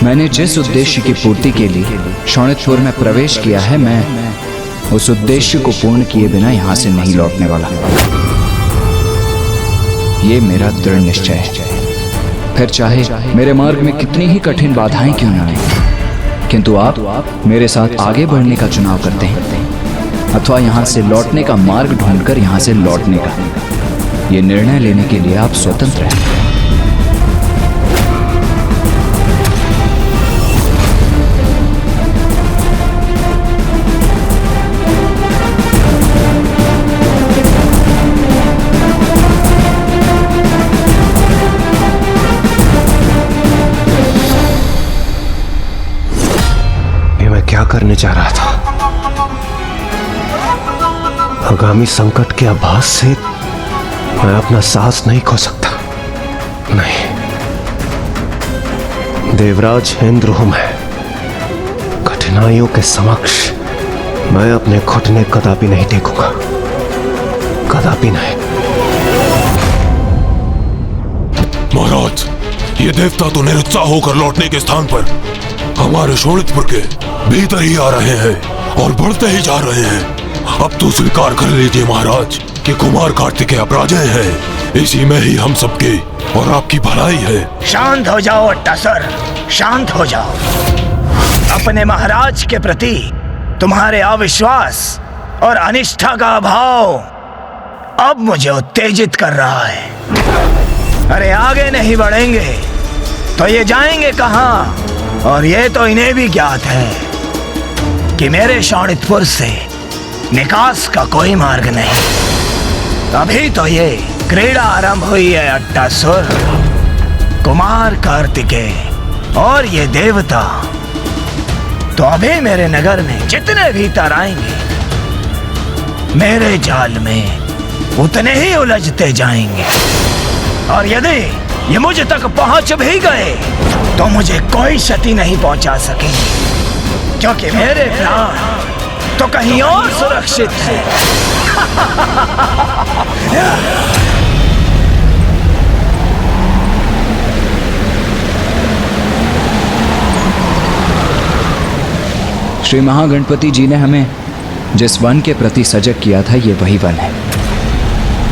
मैंने जिस उद्देश्य की पूर्ति के लिए शोणितपुर में प्रवेश किया है, मैं उस उद्देश्य को पूर्ण किए बिना यहां से नहीं लौटने वाला। ये मेरा दृढ़ निश्चय है। फिर चाहे मेरे मार्ग में कितनी ही कठिन बाधाएं क्यों न आए, किंतु आप मेरे साथ आगे बढ़ने का चुनाव करते हैं अथवा यहां से लौटने का मार्ग ढूंढकर यहां से लौटने का, ये निर्णय लेने के लिए आप स्वतंत्र हैं। क्या करने जा रहा था? आगामी संकट के आभास से मैं अपना साहस नहीं खो सकता। नहीं, देवराज इंद्र हूं मैं। कठिनाइयों के समक्ष मैं अपने घुटने कदापि नहीं टेकूंगा, कदापि नहीं। महाराज, ये देवता तो निरुत्साह होकर लौटने के स्थान पर हमारे शोणितपुर के भीतर ही आ रहे हैं और बढ़ते ही जा रहे हैं। अब तो स्वीकार कर लीजिए महाराज कि कुमार कार्तिकेय अपराजय है। इसी में ही हम सबकी और आपकी भलाई है। शांत हो जाओ अट्टासुर, शांत हो जाओ। अपने महाराज के प्रति तुम्हारे अविश्वास और अनिष्ठा का अभाव अब मुझे उत्तेजित कर रहा है। अरे आगे नहीं बढ़ेंगे तो ये जाएंगे कहाँ? और ये तो इन्हें भी ज्ञात है कि मेरे शोणितपुर से निकास का कोई मार्ग नहीं। अभी तो ये क्रीड़ा आरंभ हुई है अट्टासुर। कुमार कार्तिकेय और ये देवता तो अभी मेरे नगर में जितने भीतर आएंगे मेरे जाल में उतने ही उलझते जाएंगे, और यदि ये मुझ तक पहुंच भी गए तो मुझे कोई क्षति नहीं पहुंचा सकेंगे, क्योंकि मेरे प्राण तो कहीं और सुरक्षित है। श्री महागणपति जी ने हमें जिस वन के प्रति सजग किया था, ये वही वन है।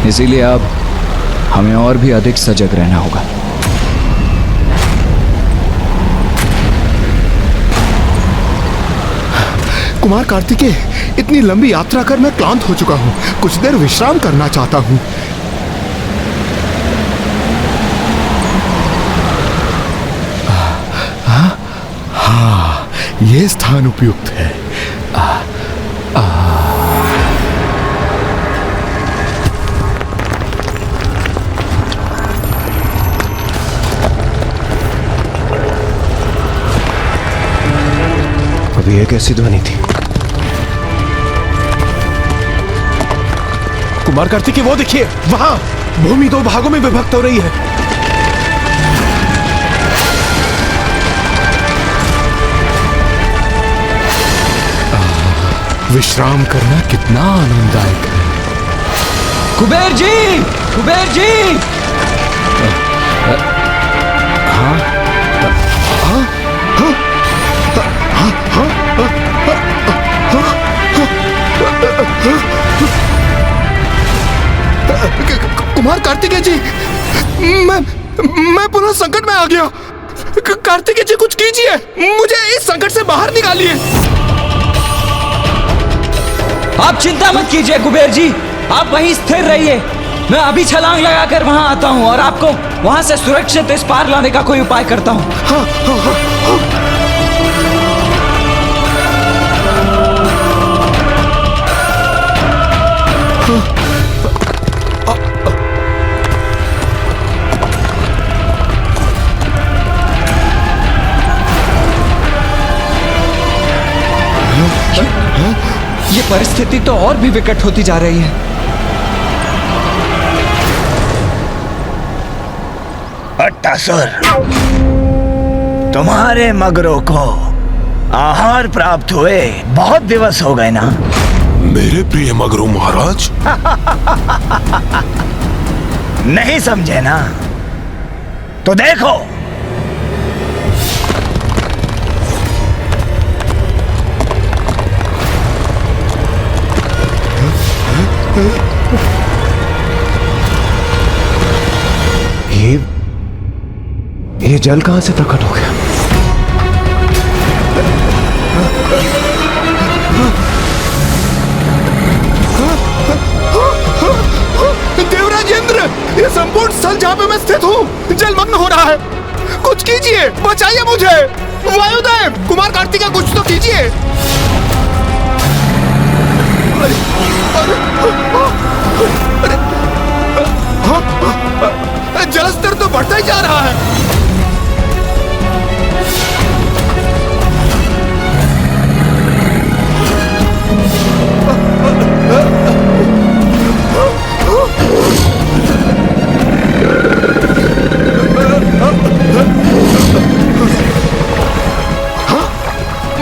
इसीलिए अब हमें और भी अधिक सजग रहना होगा। कुमार कार्तिकेय, इतनी लंबी यात्रा कर मैं क्लांत हो चुका हूँ। कुछ देर विश्राम करना चाहता हूँ। हाँ, ये स्थान उपयुक्त है। अभी ये कैसी ध्वनि थी? कुमार कार्तिकेय, वो देखिए, वहां भूमि दो भागों में विभक्त हो रही है। विश्राम करना कितना आनंददायक है। कुबेर जी, कुबेर जी! हाँ? हाँ? हाँ? कुमार कार्तिकेय जी, मैं पुनः संकट में आ गया। कार्तिकेय जी, कुछ कीजिए, मुझे इस संकट से बाहर निकालिए। आप चिंता मत कीजिए कुबेर जी, आप वहीं स्थिर रहिए। मैं अभी छलांग लगाकर वहां आता हूं और आपको वहां से सुरक्षित इस पार लाने का कोई उपाय करता हूं। हाँ, हाँ, हाँ, हाँ। ये परिस्थिति तो और भी विकट होती जा रही है। अट्टासुर, तुम्हारे मगरों को आहार प्राप्त हुए बहुत दिवस हो गए ना? मेरे प्रिय मगरू महाराज। नहीं समझे ना? तो देखो, ये जल कहां से प्रकट हो गया? देवराजेंद्र, ये संपूर्ण स्थल जहां पे मैं स्थित हूँ जलमग्न हो रहा है। कुछ कीजिए, बचाइए मुझे। वायुदेव, कुमार कार्तिका, कुछ तो कीजिए। जलस्तर तो बढ़ता ही जा रहा है।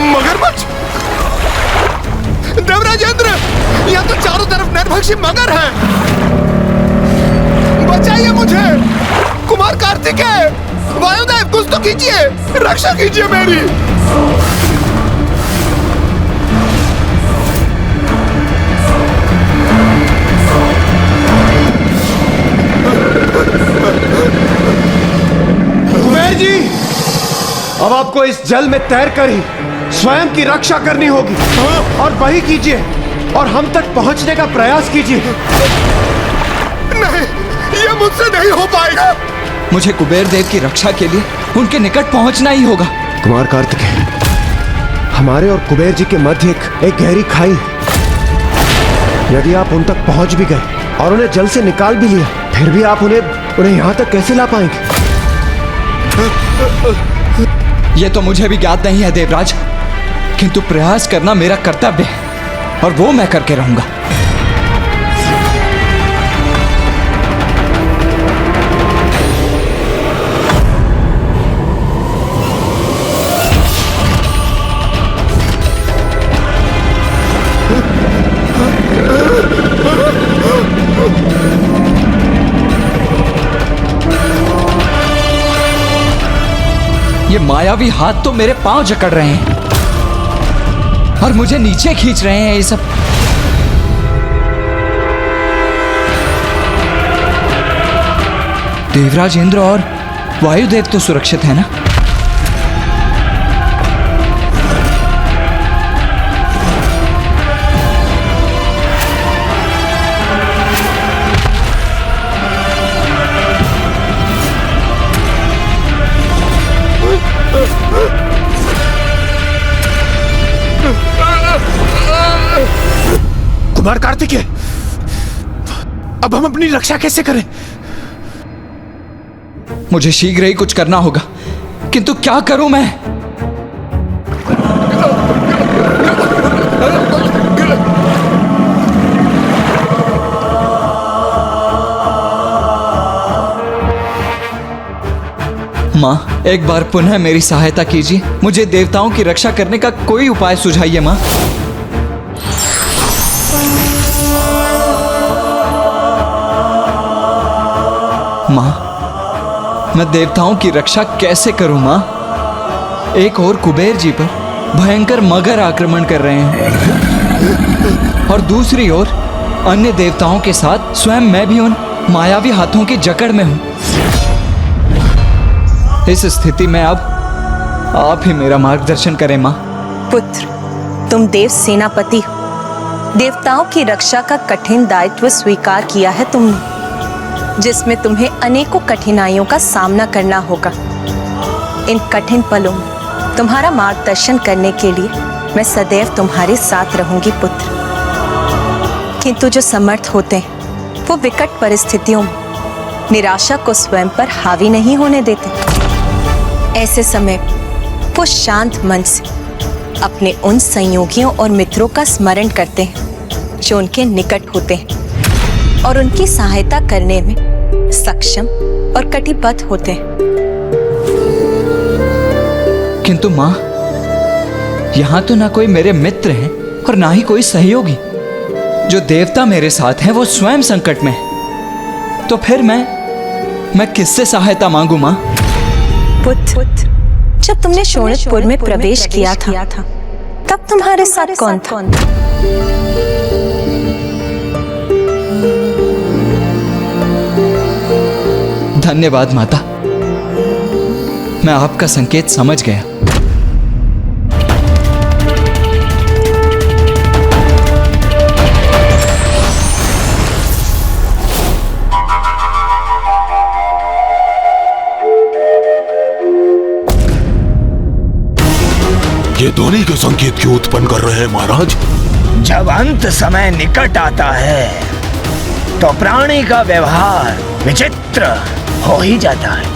मगरमच्छ! देवराजेंद्र, यहाँ तो चारों तरफ नरभक्षी मगर हैं। बचाइए मुझे। कुमार कार्तिकेय, वायुदेव, कुछ तो कीजिए, रक्षा कीजिए मेरी। कुबेर जी, अब आपको इस जल में तैर कर ही स्वयं की रक्षा करनी होगी। और वही कीजिए और हम तक पहुंचने का प्रयास कीजिए। नहीं, ये मुझसे नहीं हो पाएगा। मुझे कुबेर देव की रक्षा के लिए उनके निकट पहुंचना ही होगा। कुमार कार्तिकेय, हमारे और कुबेर जी के मध्य एक गहरी खाई है। यदि आप उन तक पहुंच भी गए और उन्हें जल से निकाल भी लिया, फिर भी आप उन्हें यहाँ तक कैसे ला पाएंगे? ये तो मुझे भी ज्ञात नहीं है देवराज, किंतु प्रयास करना मेरा कर्तव्य है और वो मैं करके रहूंगा। ये मायावी हाथ तो मेरे पांव जकड़ रहे हैं और मुझे नीचे खींच रहे हैं। ये सब देवराज इंद्र और वायुदेव तो सुरक्षित है ना? कुमार कार्तिकेय, अब हम अपनी रक्षा कैसे करें? मुझे शीघ्र ही कुछ करना होगा, किंतु क्या करूं मैं? माँ, एक बार पुनः मेरी सहायता कीजिए। मुझे देवताओं की रक्षा करने का कोई उपाय सुझाइए माँ। माँ, मैं देवताओं की रक्षा कैसे करूं माँ? एक और कुबेर जी पर भयंकर मगर आक्रमण कर रहे हैं और दूसरी ओर अन्य देवताओं के साथ स्वयं मैं भी उन मायावी हाथों की जकड़ में हूं। इस स्थिति में अब आप ही मेरा मार्गदर्शन करें माँ। पुत्र, तुम देव सेनापति हो। देवताओं की रक्षा का कठिन दायित्व स्वीकार किया है तुमने, जिसमें तुम्हें अनेकों कठिनाइयों का सामना करना होगा। इन कठिन पलों में तुम्हारा मार्गदर्शन करने के लिए मैं सदैव तुम्हारे साथ रहूंगी पुत्र। किंतु जो समर्थ होते हैं वो विकट परिस्थितियों में निराशा को स्वयं पर हावी नहीं होने देते। ऐसे समय वो शांत मन से अपने उन संयोगियों और मित्रों का स्मरण करते हैं जो उनके निकट होते हैं और उनकी सहायता करने में सक्षम और कटिबद्ध होते हैं। किंतु माँ, यहाँ तो ना कोई मेरे मित्र हैं और ना ही कोई सहयोगी। जो देवता मेरे साथ हैं वो स्वयं संकट में है। तो फिर मैं किससे सहायता मांगू माँ? पुत्र, जब तुमने शोणितपुर में प्रवेश किया था तब तुम्हारे साथ कौन था? धन्यवाद माता, मैं आपका संकेत समझ गया। ये ध्वनि के संकेत क्यों उत्पन्न कर रहे हैं महाराज? जब अंत समय निकट आता है तो प्राणी का व्यवहार विचित्र हो ही जाता है।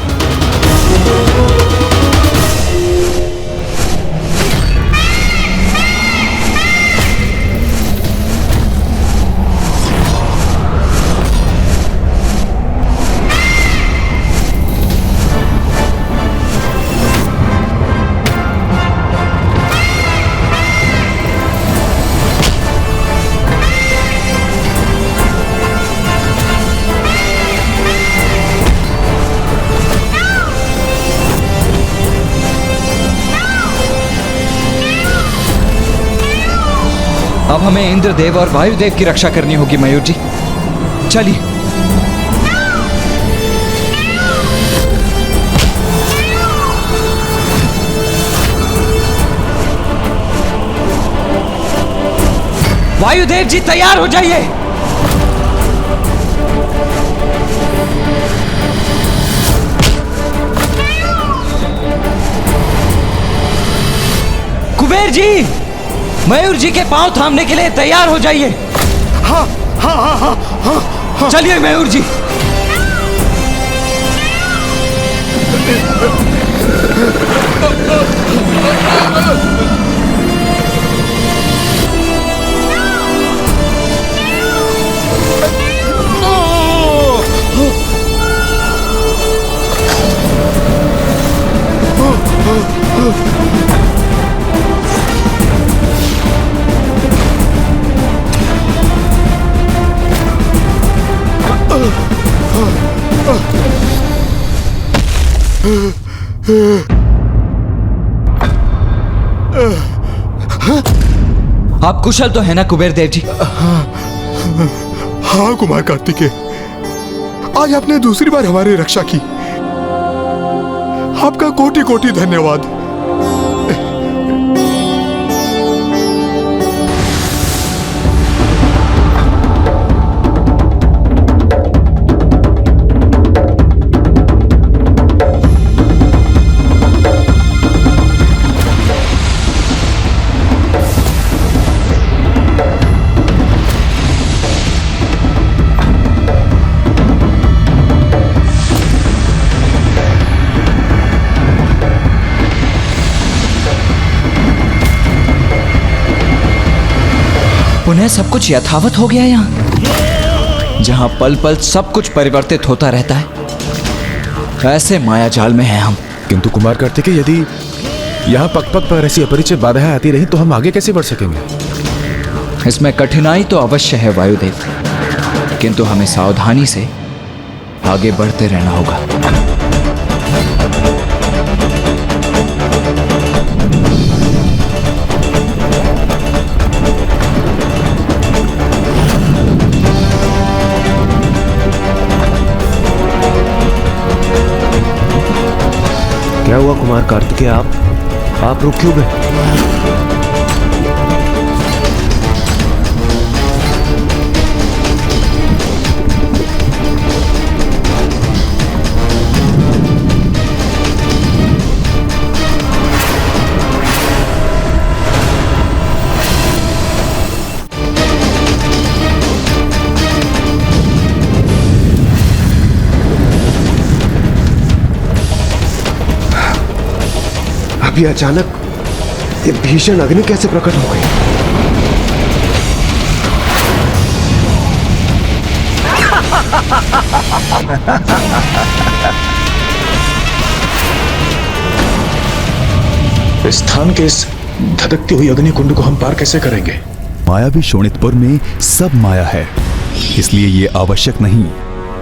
अब हमें इंद्रदेव और वायुदेव की रक्षा करनी होगी मयूर जी, चलिए। वायुदेव जी तैयार हो जाइए। कुबेर जी, मयूर जी के पांव थामने के लिए तैयार हो जाइए। हाँ हाँ हाँ हाँ हाँ, हाँ। चलिए मयूर जी। आप कुशल तो है ना कुबेर देव जी? हाँ कुमार कार्तिकेय, आज आपने दूसरी बार हमारी रक्षा की। आपका कोटि कोटि धन्यवाद। पुनः सब कुछ यथावत हो गया यहाँ, जहाँ पल पल सब कुछ परिवर्तित होता रहता है। ऐसे माया जाल में हैं हम। किंतु कुमार कार्तिकेय, यदि यहाँ पग पग पर ऐसी अपरिचित बाधाएं आती रही तो हम आगे कैसे बढ़ सकेंगे? इसमें कठिनाई तो अवश्य है वायुदेव, किंतु हमें सावधानी से आगे बढ़ते रहना होगा। क्या हुआ कुमार कार्तिकेय, आप रुक क्यों गए? अभी अचानक ये भीषण अग्नि कैसे प्रकट हो गई? इस स्थान के इस धधकती हुई अग्नि कुंड को हम पार कैसे करेंगे? मायावी शोणितपुर में सब माया है, इसलिए ये आवश्यक नहीं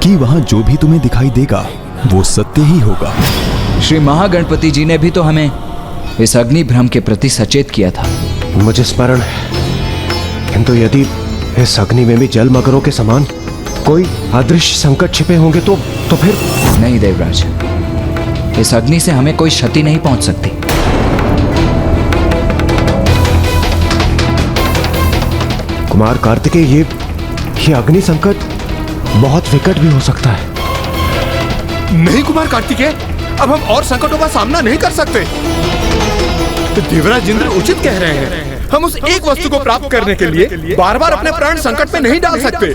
कि वहां जो भी तुम्हें दिखाई देगा वो सत्य ही होगा। श्री महागणपति जी ने भी तो हमें इस अग्नि भ्रम के प्रति सचेत किया था। मुझे स्मरण है, किंतु यदि इस अग्नि में भी जल मगरों के समान कोई अदृश्य संकट छिपे होंगे तो फिर? नहीं देवराज, इस अग्नि से हमें कोई क्षति नहीं पहुंच सकती। कुमार कार्तिकेय, ये अग्नि संकट बहुत विकट भी हो सकता है। नहीं कुमार कार्तिकेय, अब हम और संकटों का सामना नहीं कर सकते। तो देवराज इंद्र उचित कह रहे हैं। हम उस एक वस्तु को प्राप्त करने के लिए बार बार अपने प्राण संकट में नहीं डाल सकते।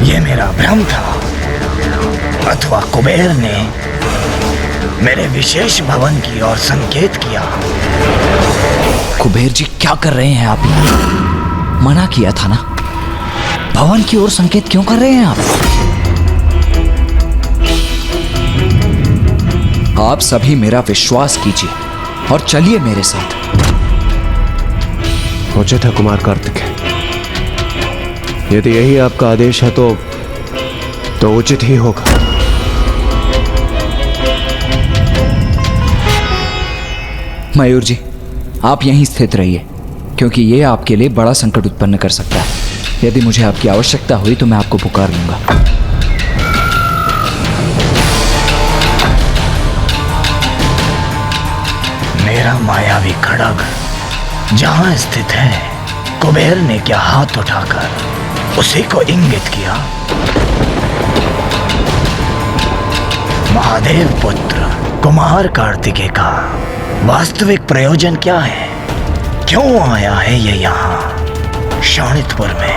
ये मेरा भ्रम था, अथवा कुबेर ने मेरे विशेष भवन की ओर संकेत किया। कुबेर जी क्या कर रहे हैं आप? मना किया था ना, भवन की ओर संकेत क्यों कर रहे हैं आप? आप सभी मेरा विश्वास कीजिए और चलिए मेरे साथ। उचित है कुमार कार्तिकेय, यदि यही आपका आदेश है तो उचित ही होगा। मयूर जी, आप यहीं स्थित रहिए, क्योंकि ये आपके लिए बड़ा संकट उत्पन्न कर सकता है। यदि मुझे आपकी आवश्यकता हुई तो मैं आपको पुकार लूंगा। मेरा मायावी खड्ग जहां स्थित है, कुबेर ने क्या हाथ उठाकर उसी को इंगित किया? महादेव पुत्र कुमार कार्तिकेय का वास्तविक प्रयोजन क्या है? क्यों आया है ये यहाँ शोणितपुर में?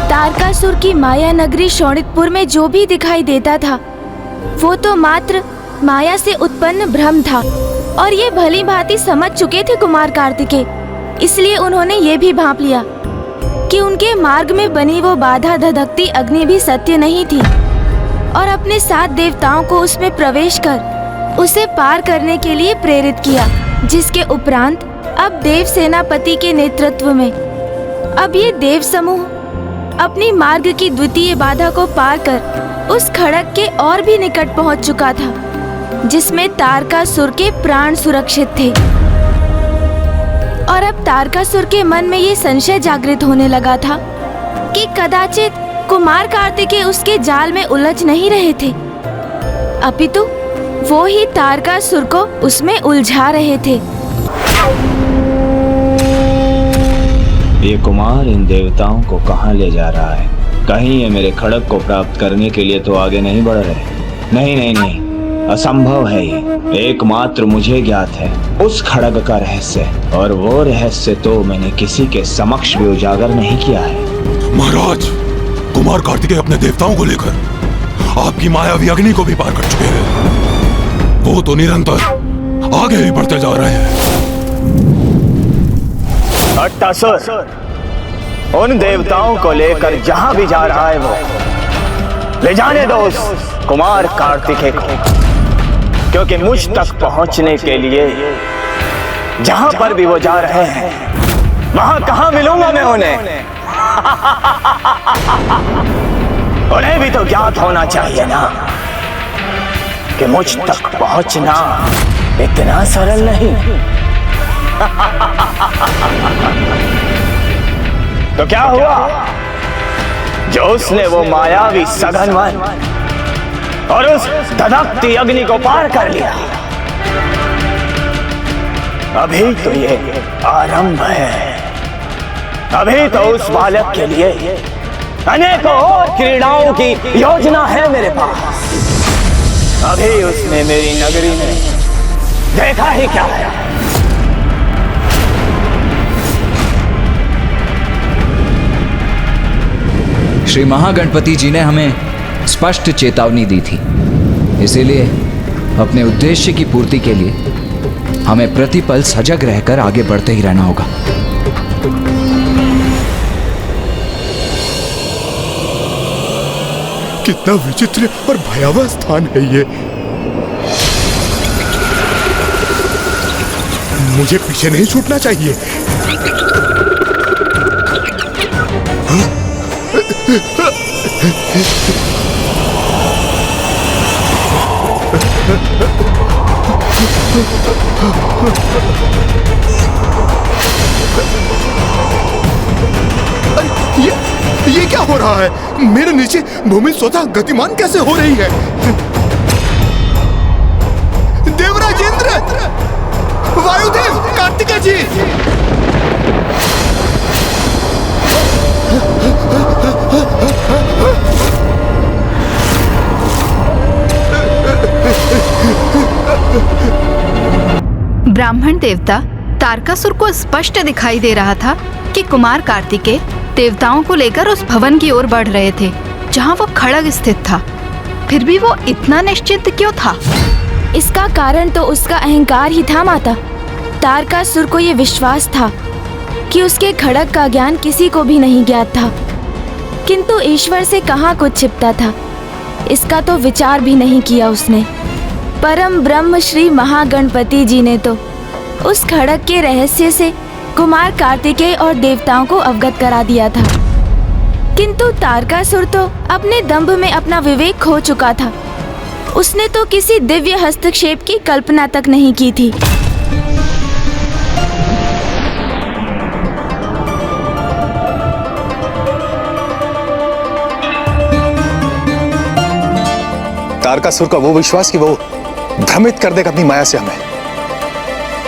तारकासुर की माया नगरी शोणितपुर में जो भी दिखाई देता था वो तो मात्र माया से उत्पन्न भ्रम था, और ये भली भांति समझ चुके थे कुमार कार्तिकेय। इसलिए उन्होंने ये भी भांप लिया कि उनके मार्ग में बनी वो बाधा धधकती अग्नि भी सत्य नहीं थी, और अपने 7 देवताओं को उसमें प्रवेश कर उसे पार करने के लिए प्रेरित किया, जिसके उपरांत अब देव सेनापति के नेतृत्व में अब ये देव समूह अपनी मार्ग की द्वितीय बाधा को पार कर उस खड़ग के और भी निकट पहुंच चुका था, जिसमें तारकासुर के प्राण सुरक्षित थे। और अब तारकासुर के मन में ये संशय जागृत होने लगा था कि कदाचित कुमार कार्तिकेय उसके जाल में उलझ नहीं रहे थे, अपितु वो ही तारकासुर को उसमें उलझा रहे थे। ये कुमार इन देवताओं को कहाँ ले जा रहा है? कहीं ये मेरे खड्ग को प्राप्त करने के लिए तो आगे नहीं बढ़ रहे? नहीं नहीं नहीं, असंभव है ये। एकमात्र मुझे ज्ञात है उस खड्ग का रहस्य, और वो रहस्य तो मैंने किसी के समक्ष भी उजागर नहीं किया है। महाराज, कुमार कार्तिकेय अपने देवताओं को लेकर आपकी मायावी अग्नि को भी पार कर चुके हैं। वो तो निरंतर आगे ही बढ़ते जा रहे हैं। अट्टासुर उन देवताओं को लेकर जहां भी जा रहा है वो ले जाने दो उस कुमार कार्तिकेय को, क्योंकि मुझ तक पहुंचने के लिए जहां पर भी वो जा रहे हैं वहां कहां मिलूंगा मैं उन्हें? उन्हें भी तो ज्ञात होना चाहिए ना कि मुझ तक पहुंचना इतना सरल नहीं। तो क्या हुआ जो उसने वो मायावी सघन वन और उस धधकती अग्नि को पार कर लिया? अभी तो ये आरंभ है। अभी तो उस बालक के लिए अनेकों और क्रीड़ाओं की योजना है मेरे पास। अभी उसने मेरी नगरी में देखा ही क्या है। श्री महागणपति जी ने हमें स्पष्ट चेतावनी दी थी। इसीलिए अपने उद्देश्य की पूर्ति के लिए हमें प्रतिपल सजग रहकर आगे बढ़ते ही रहना होगा। कितना विचित्र और भयावह स्थान है ये। मुझे पीछे नहीं छूटना चाहिए। ये क्या हो रहा है? मेरे नीचे भूमि स्वतः गतिमान कैसे हो रही है? देवराज इंद्र, वायुदेव, कार्तिकेय जी, ब्राह्मण देवता तारकासुर को स्पष्ट दिखाई दे रहा था कि कुमार कार्तिकेय देवताओं को लेकर उस भवन की ओर बढ़ रहे थे जहां वो खड़ग स्थित था। फिर भी वो इतना निश्चित क्यों था? इसका कारण तो उसका अहंकार ही था माता। तारकासुर को ये विश्वास था कि उसके खड़ग का ज्ञान किसी को भी नहीं ज्ञात था, किंतु ईश्वर से कहाँ कुछ छिपता था, इसका तो विचार भी नहीं किया उसने। परम ब्रह्म श्री महागणपति जी ने तो उस खड़ग के रहस्य से कुमार कार्तिकेय और देवताओं को अवगत करा दिया था, किंतु तारकासुर तो अपने दंभ में अपना विवेक खो चुका था। उसने तो किसी दिव्य हस्तक्षेप की कल्पना तक नहीं की थी। तारकासुर का वो विश्वास कि वो भ्रमित कर देगा अपनी माया से हमें,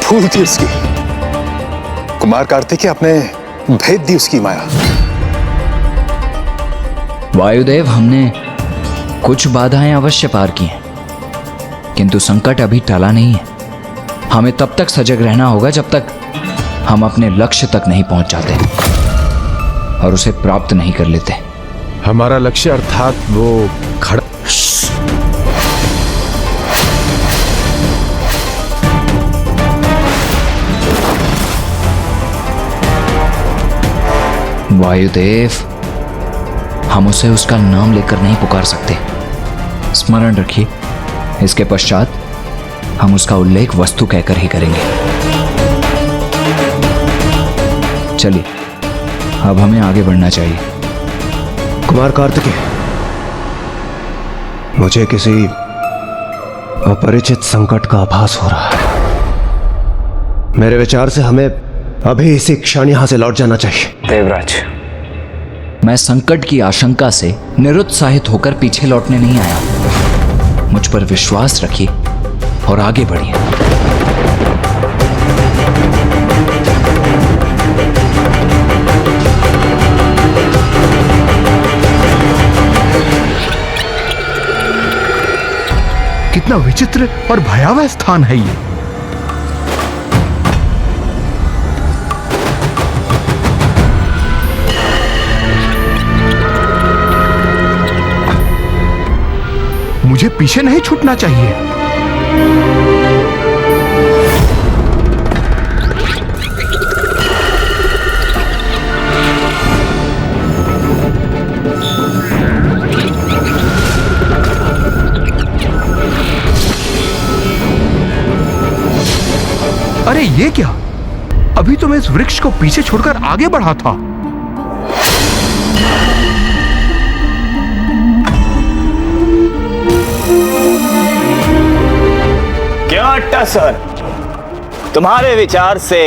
फूल थी उसकी। कुमार कार्तिकेय अपने भेद दी उसकी माया। वायुदेव, हमने कुछ बाधाएं अवश्य पार की हैं, किंतु संकट अभी टला नहीं है। हमें तब तक सजग रहना होगा जब तक हम अपने लक्ष्य तक नहीं पहुंच जाते और उसे प्राप्त नहीं कर लेते। हमारा लक्ष्य अर्थात वो खड़ा। वायुदेव, हम उसे उसका नाम लेकर नहीं पुकार सकते। स्मरण रखिए, इसके पश्चात हम उसका उल्लेख वस्तु कहकर ही करेंगे। चलिए, अब हमें आगे बढ़ना चाहिए। कुमार कार्तिकेय, मुझे किसी अपरिचित संकट का आभास हो रहा है। मेरे विचार से हमें अभी इसी क्षण यहां से लौट जाना चाहिए। देवराज, मैं संकट की आशंका से निरुत्साहित होकर पीछे लौटने नहीं आया। मुझ पर विश्वास रखिए और आगे बढ़िए। कितना विचित्र और भयावह स्थान है ये। मुझे पीछे नहीं छूटना चाहिए। अरे ये क्या? अभी तो मैं इस वृक्ष को पीछे छोड़कर आगे बढ़ा था। क्यों टसर, तुम्हारे विचार से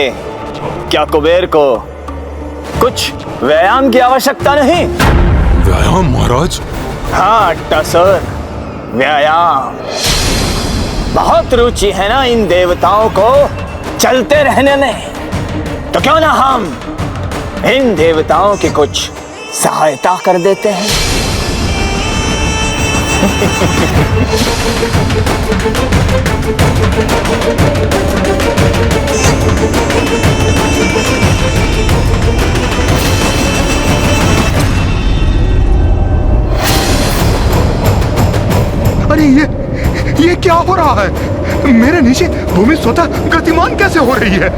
क्या कुबेर को कुछ व्यायाम की आवश्यकता नहीं? व्यायाम महाराज? हाँ टसर, व्यायाम। बहुत रुचि है ना इन देवताओं को चलते रहने में, तो क्यों ना हम इन देवताओं की कुछ सहायता कर देते हैं। ये क्या हो रहा है? मेरे नीचे भूमि स्वतः गतिमान कैसे हो रही है?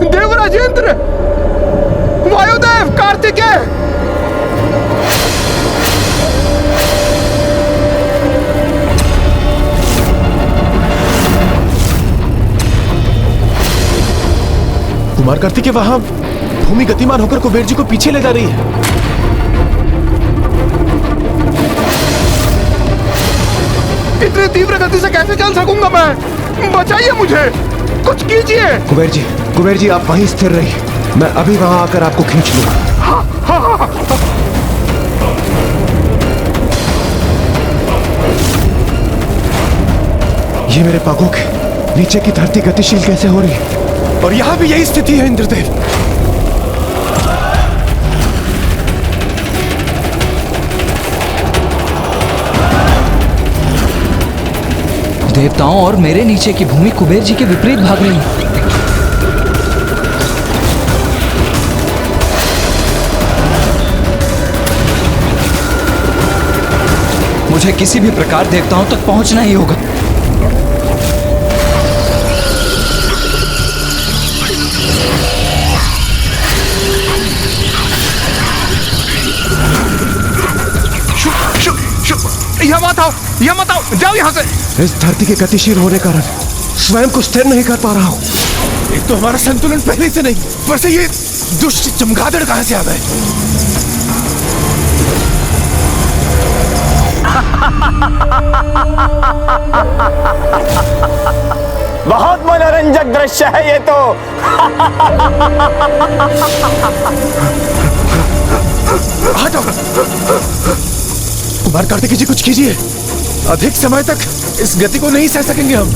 देवराजेंद्र, वायुदेव, कार्तिकेय! कुमार कार्तिकेय, वहां भूमि गतिमान होकर कुबेर जी को पीछे ले जा रही है। इतनी तीव्र गति से कैसे चल सकूंगा मैं? बचाइए मुझे, कुछ कीजिए। कुबेर जी आप वहीं स्थिर रहिए, मैं अभी वहां आकर आपको खींच लूंगा। हाँ। ये मेरे पागों के नीचे की धरती गतिशील कैसे हो रही है? और यहां भी यही स्थिति है इंद्रदेव। देवताओं और मेरे नीचे की भूमि कुबेर जी के विपरीत भाग रही है। मुझे किसी भी प्रकार देवताओं तक पहुंचना ही होगा। यह मत आओ, जाओ यहाँ से। इस धरती के गतिशील होने कारण स्वयं को स्थिर नहीं कर पा रहा हूँ। एक तो हमारा संतुलन पहले से नहीं, पर से ये दुष्ट चमगादड़ कहां से आ गए? बहुत मनोरंजक दृश्य है ये तो। हटो कुमार कार्तिकेय जी, कुछ कीजिए। अधिक समय तक इस गति को नहीं सह सकेंगे हम।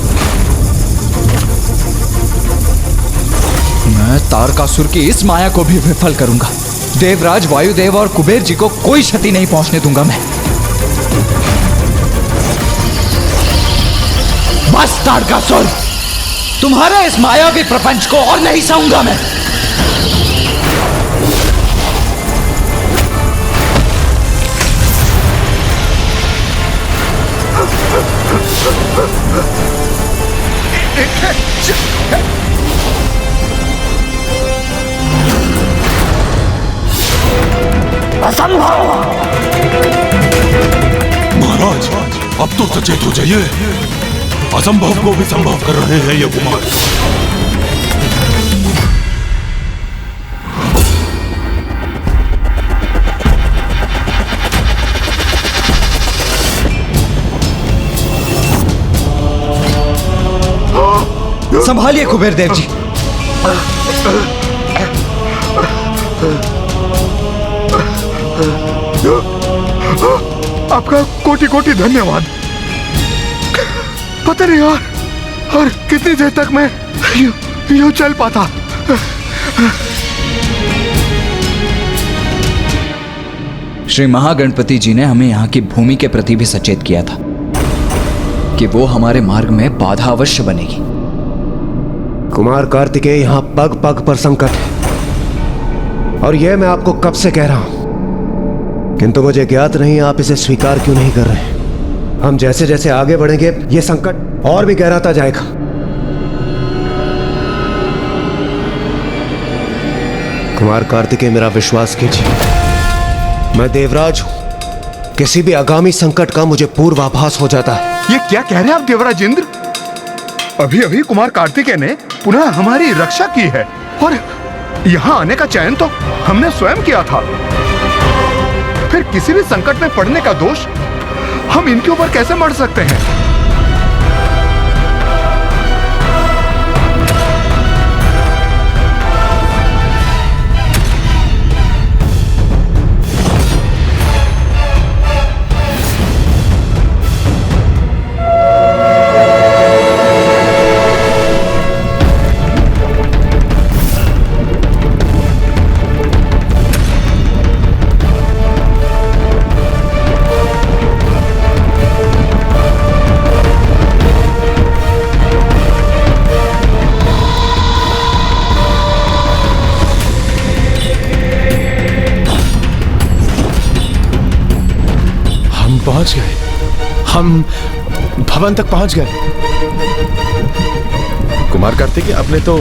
मैं तारकासुर की इस माया को भी विफल करूंगा। देवराज, वायुदेव और कुबेर जी को कोई क्षति नहीं पहुंचने दूंगा मैं। बस तारकासुर, तुम्हारे इस मायावी प्रपंच को और नहीं सहूंगा मैं। असंभव! महाराज, अब तो सचेत हो जाइए। असंभव को भी संभव कर रहे हैं ये कुमार। संभालिए कुबेर देव जी। आपका कोटि कोटि धन्यवाद। पता नहीं यार, और कितनी देर तक मैं यूं चल पाता। श्री महागणपति जी ने हमें यहाँ की भूमि के प्रति भी सचेत किया था कि वो हमारे मार्ग में बाधा अवश्य बनेगी। कुमार कार्तिकेय, यहाँ पग पग पर संकट है, और यह मैं आपको कब से कह रहा हूं, किंतु मुझे ज्ञात नहीं आप इसे स्वीकार क्यों नहीं कर रहे। हम जैसे जैसे आगे बढ़ेंगे यह संकट और भी गहराता जाएगा। कुमार कार्तिकेय, मेरा विश्वास कीजिए, मैं देवराज हूं। किसी भी आगामी संकट का मुझे पूर्वाभास हो जाता है। ये क्या कह रहे हैं आप देवराजेंद्र? अभी अभी कुमार कार्तिकेय ने पुनः हमारी रक्षा की है, और यहाँ आने का चयन तो हमने स्वयं किया था। फिर किसी भी संकट में पड़ने का दोष हम इनके ऊपर कैसे मढ़ सकते हैं? पहुंच गए, हम भवन तक पहुंच गए। कुमार कार्तिकेय, आपने तो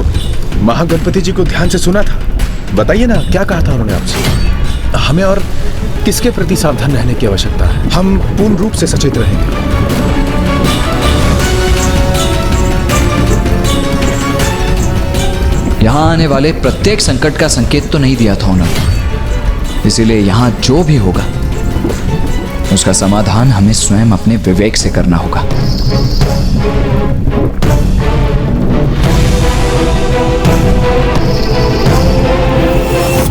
महागणपति जी को ध्यान से सुना था। बताइए ना, क्या कहा था उन्होंने आपसे? हमें और किसके प्रति सावधान रहने की आवश्यकता है? हम पूर्ण रूप से सचेत रहेंगे। यहां आने वाले प्रत्येक संकट का संकेत तो नहीं दिया था उन्होंने, इसीलिए यहां जो भी होगा उसका समाधान हमें स्वयं अपने विवेक से करना होगा।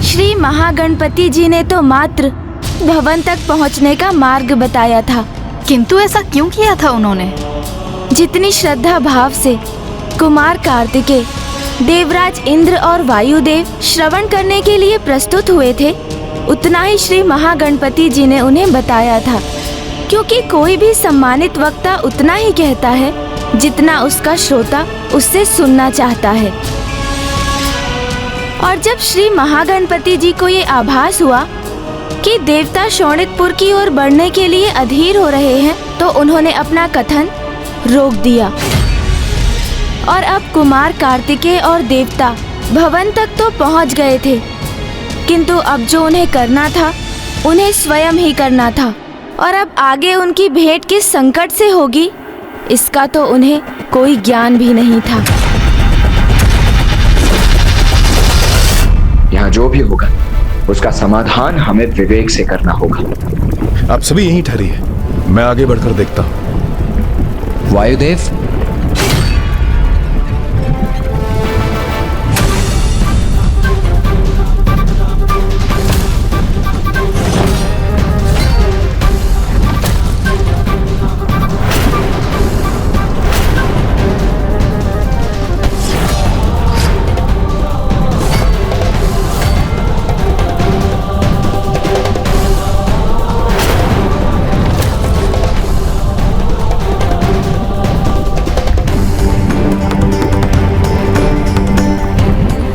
श्री महागणपति जी ने तो मात्र भवन तक पहुंचने का मार्ग बताया था, किंतु ऐसा क्यों किया था उन्होंने? जितनी श्रद्धा भाव से कुमार कार्तिकेय, देवराज इंद्र और वायुदेव श्रवण करने के लिए प्रस्तुत हुए थे, उतना ही श्री महागणपति जी ने उन्हें बताया था, क्योंकि कोई भी सम्मानित वक्ता उतना ही कहता है जितना उसका श्रोता उससे सुनना चाहता है। और जब श्री महागणपति जी को ये आभास हुआ कि देवता शोणितपुर की ओर बढ़ने के लिए अधीर हो रहे हैं, तो उन्होंने अपना कथन रोक दिया और अब कुमार कार्तिकेय और देवता भवन तक तो पहुंच गए थे, किंतु अब जो उन्हें करना था उन्हें स्वयं ही करना था, और अब आगे उनकी भेंट किस संकट से होगी इसका तो उन्हें कोई ज्ञान भी नहीं था। यहाँ जो भी होगा उसका समाधान हमें विवेक से करना होगा। आप सभी यहीं ठहरिए, मैं आगे बढ़कर देखता हूं। वायुदेव,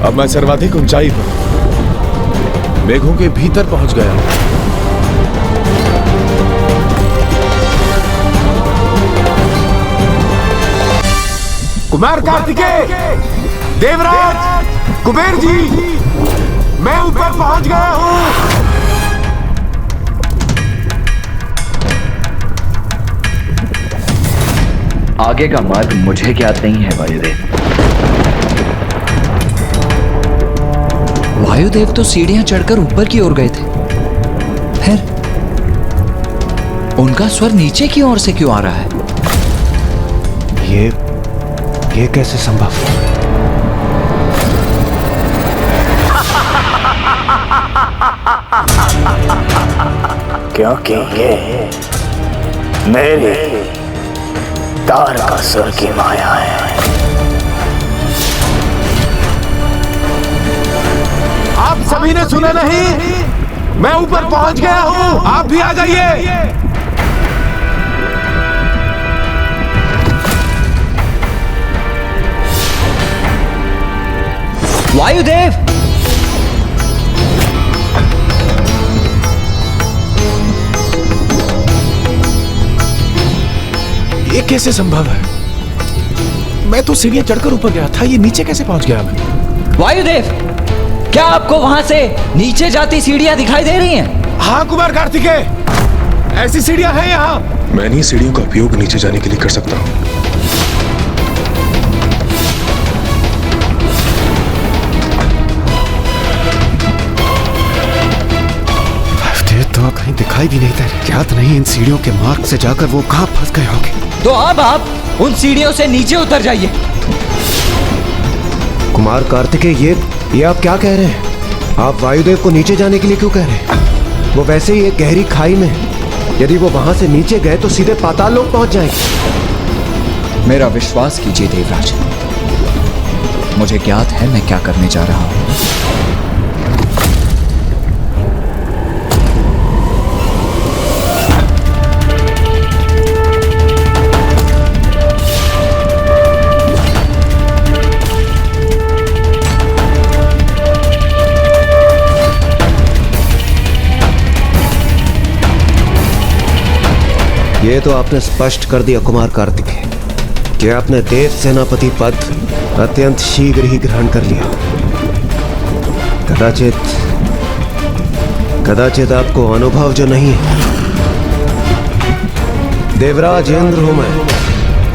अब मैं सर्वाधिक ऊंचाई पर मेघों के भीतर पहुंच गया हूं। कुमार कार्तिकेय, देवराज, कुबेर जी, मैं ऊपर पहुंच गया हूं। आगे का मार्ग मुझे ज्ञात नहीं है वायुदेव। वायुदेव तो सीढ़ियां चढ़कर ऊपर की ओर गए थे, फिर उनका स्वर नीचे की ओर से क्यों आ रहा है? ये कैसे संभव? क्योंकि ये मेरी तारकासुर की माया है। आप सभी ने सुना नहीं? मैं ऊपर पहुंच गया हूं, आप भी आ जाइए। वायुदेव, ये कैसे संभव है? मैं तो सीढ़ियां चढ़कर ऊपर गया था, ये नीचे कैसे पहुंच गया मैं? वायुदेव, क्या आपको वहां से नीचे जाती सीढ़ियां दिखाई दे रही हैं? हाँ कुमार कार्तिकेय, ऐसी सीढ़ियां हैं यहाँ। मैं इन्हीं सीढ़ियों का उपयोग नीचे जाने के लिए कर सकता हूँ। तो कहीं दिखाई भी नहीं दे रहे। ज्ञात नहीं इन सीढ़ियों के मार्ग से जाकर वो कहाँ फंस गए होंगे। तो अब आप उन सीढ़ियों से नीचे उतर जाइए। कुमार कार्तिकेय, ये आप क्या कह रहे हैं? आप वायुदेव को नीचे जाने के लिए क्यों कह रहे हैं? वो वैसे ही एक गहरी खाई में है। यदि वो वहां से नीचे गए तो सीधे पाताल लोक पहुंच जाएंगे। मेरा विश्वास कीजिए देवराज, मुझे ज्ञात है मैं क्या करने जा रहा हूं। ये तो आपने स्पष्ट कर दिया कुमार कार्तिकेय कि आपने देव सेनापति पद अत्यंत शीघ्र ही ग्रहण कर लिया। कदाचित आपको अनुभव जो नहीं है। देवराज इंद्र हूं मैं,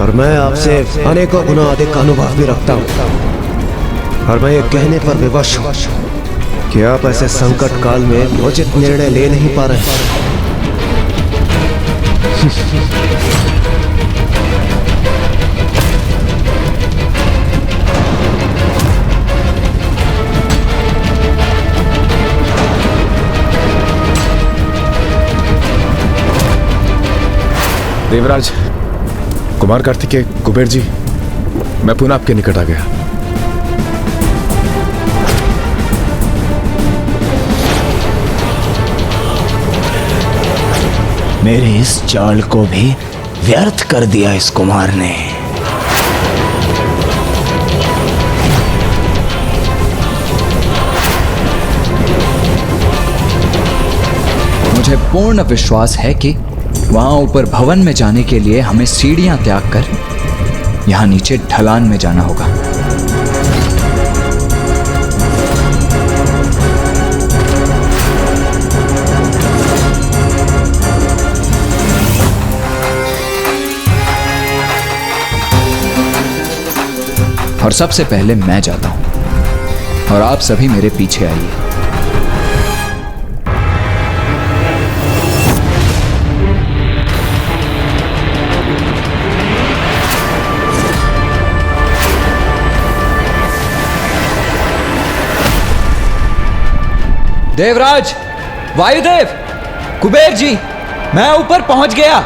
और मैं आपसे अनेकों गुना अधिक अनुभव भी रखता हूं, और मैं ये कहने पर विवश हूं कि आप ऐसे संकट काल में उचित निर्णय ले नहीं पा रहे। देवराज, कुमार कार्तिकेय, कुबेर जी, मैं पुनः आपके निकट आ गया। मेरे इस चाल को भी व्यर्थ कर दिया इस कुमार ने। मुझे पूर्ण विश्वास है कि वहां ऊपर भवन में जाने के लिए हमें सीढ़ियां त्याग कर यहां नीचे ढलान में जाना होगा। और सबसे पहले मैं जाता हूं और आप सभी मेरे पीछे आइए। देवराज, वायुदेव, कुबेर जी, मैं ऊपर पहुंच गया।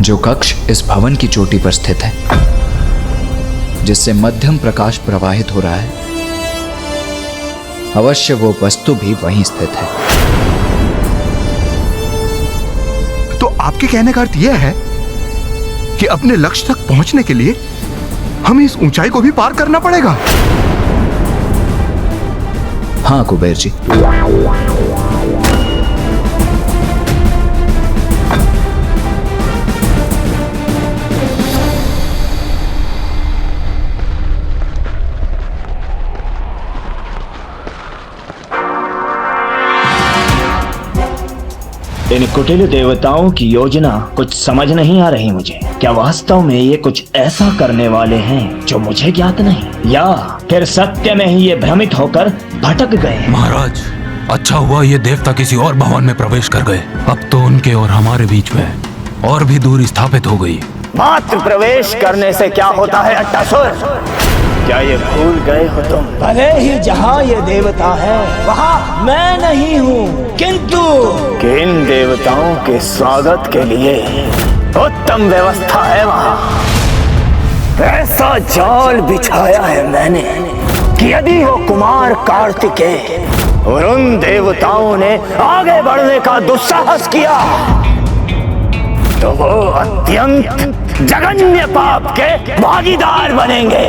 जो कक्ष इस भवन की चोटी पर स्थित है, जिससे मध्यम प्रकाश प्रवाहित हो रहा है, अवश्य वो वस्तु भी वहीं स्थित है। तो आपके कहने का अर्थ यह है कि अपने लक्ष्य तक पहुंचने के लिए हमें इस ऊंचाई को भी पार करना पड़ेगा। हाँ कुबेर जी। इन कुटिल देवताओं की योजना कुछ समझ नहीं आ रही मुझे। क्या वास्तव में ये कुछ ऐसा करने वाले हैं जो मुझे ज्ञात नहीं, या फिर सत्य में ही ये भ्रमित होकर भटक गए? महाराज, अच्छा हुआ ये देवता किसी और भवन में प्रवेश कर गए। अब तो उनके और हमारे बीच में और भी दूरी स्थापित हो गई। मात्र प्रवेश करने से क्या होता है अट्टासुर? क्या ये भूल गए हो तुम? भले ही जहाँ ये देवता है वहाँ मैं नहीं हूँ, किंतु किन देवताओं के स्वागत के लिए उत्तम व्यवस्था है वहाँ। ऐसा जाल बिछाया है मैंने कि यदि वो कुमार कार्तिकेय और उन देवताओं ने आगे बढ़ने का दुस्साहस किया तो वो अत्यंत जघन्य पाप के भागीदार बनेंगे।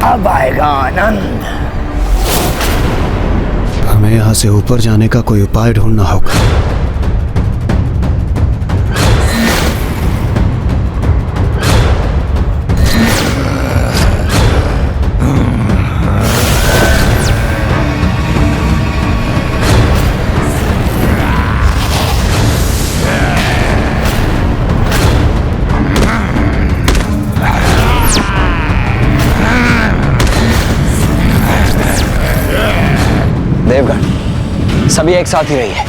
अब आएगा आनंद। हमें यहाँ से ऊपर जाने का कोई उपाय ढूंढना होगा। सभी एक साथ ही रहिए।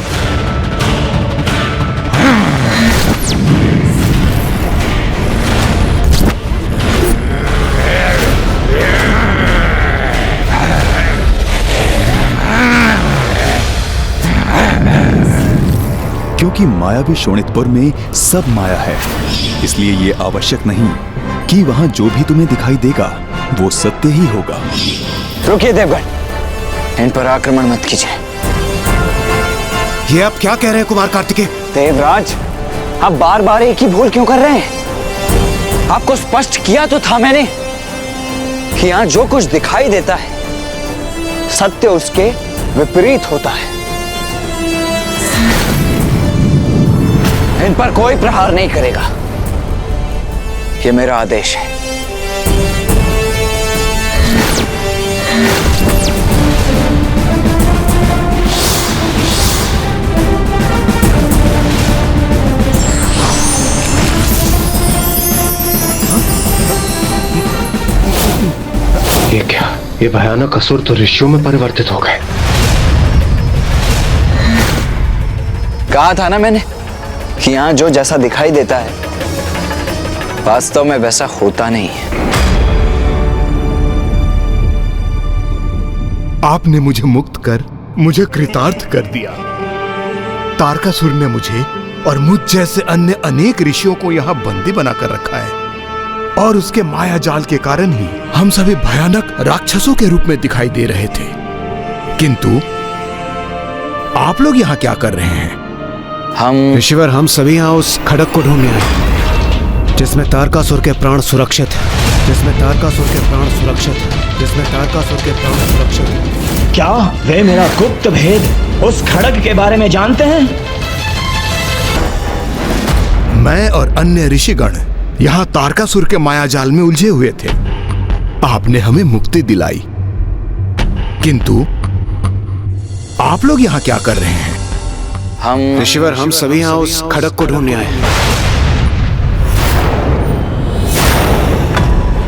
क्योंकि मायावी शोणितपुर में सब माया है, इसलिए ये आवश्यक नहीं कि वहां जो भी तुम्हें दिखाई देगा वो सत्य ही होगा। रुकिए देवगण, इन पर आक्रमण मत कीजिए। ये आप क्या कह रहे हैं कुमार कार्तिकेय? देवराज, आप बार बार एक ही भूल क्यों कर रहे हैं? आपको स्पष्ट किया तो था मैंने कि यहां जो कुछ दिखाई देता है सत्य उसके विपरीत होता है। इन पर कोई प्रहार नहीं करेगा, ये मेरा आदेश है। ये क्या? ये भयानक असुर तो ऋषियों में परिवर्तित हो गए। कहा था ना मैंने कि यहां जो जैसा दिखाई देता है वास्तव में वैसा होता नहीं है। आपने मुझे मुक्त कर मुझे कृतार्थ कर दिया। तारकासुर ने मुझे और मुझ जैसे अन्य अनेक ऋषियों को यहाँ बंदी बनाकर रखा है, और उसके माया जाल के कारण ही हम सभी भयानक राक्षसों के रूप में दिखाई दे रहे थे। किंतु आप लोग यहाँ क्या कर रहे हैं? ऋषिवर, हम सभी यहाँ उस खड़क को ढूंढने आए जिसमें तारकासुर के प्राण सुरक्षित है, जिसमें तारकासुर के प्राण सुरक्षित है, जिसमें तारकासुर के प्राण सुरक्षित है। क्या वे मेरा गुप्त भेद उस खड़ग के बारे में जानते हैं? मैं और अन्य ऋषिगण यहाँ तारकासुर के माया जाल में उलझे हुए थे। आपने हमें मुक्ति दिलाई, किंतु आप लोग यहाँ क्या कर रहे हैं? ऋषिवर, हम सभी यहाँ उस खड़क को ढूंढने आए